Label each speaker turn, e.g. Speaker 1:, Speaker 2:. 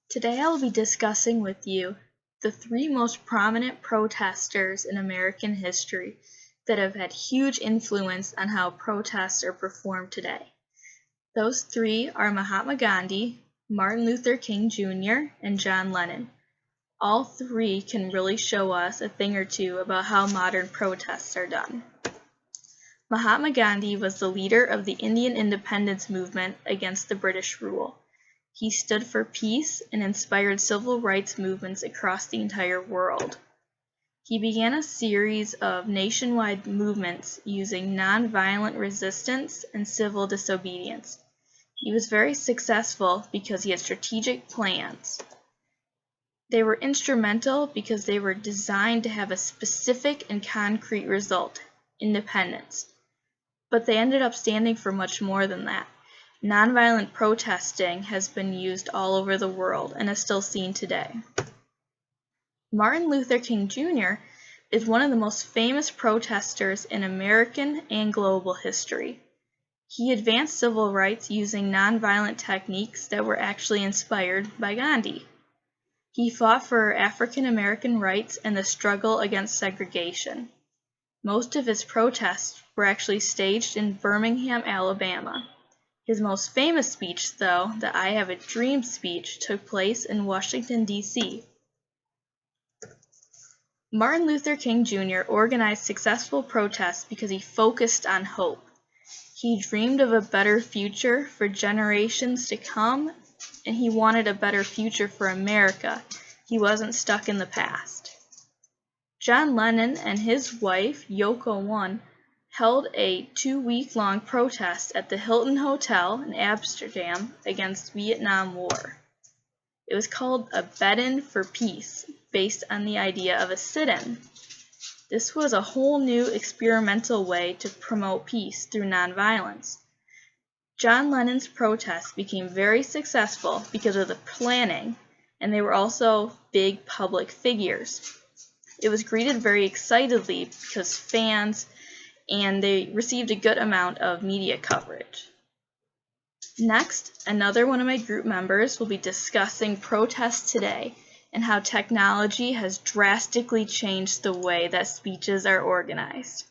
Speaker 1: Today I will be discussing with you the three most prominent protesters in American history that have had huge influence on how protests are performed today. Those three are Mahatma Gandhi, Martin Luther King Jr., and John Lennon. All three can really show us a thing or two about how modern protests are done. Mahatma Gandhi was the leader of the Indian independence movement against the British rule. He stood for peace and inspired civil rights movements across the entire world. He began a series of nationwide movements using nonviolent resistance and civil disobedience. He was very successful because he had strategic plans. They were instrumental because they were designed to have a specific and concrete result: independence. But they ended up standing for much more than that. Nonviolent protesting has been used all over the world and is still seen today. Martin Luther King Jr. is one of the most famous protesters in American and global history. He advanced civil rights using nonviolent techniques that were actually inspired by Gandhi. He fought for African American rights and the struggle against segregation. Most of his protests were actually staged in Birmingham, Alabama. His most famous speech, though, the I Have a Dream speech, took place in Washington, D.C. Martin Luther King Jr. organized successful protests because he focused on hope. He dreamed of a better future for generations to come, and he wanted a better future for America. He wasn't stuck in the past. John Lennon and his wife, Yoko Ono, held a 2-week-long protest at the Hilton Hotel in Amsterdam against Vietnam War. It was called a bed-in for peace, based on the idea of a sit-in. This was a whole new experimental way to promote peace through nonviolence. John Lennon's protests became very successful because of the planning, and they were also big public figures. It was greeted very excitedly because fans, and they received a good amount of media coverage. Next, another one of my group members will be discussing protests today and how technology has drastically changed the way that speeches are organized.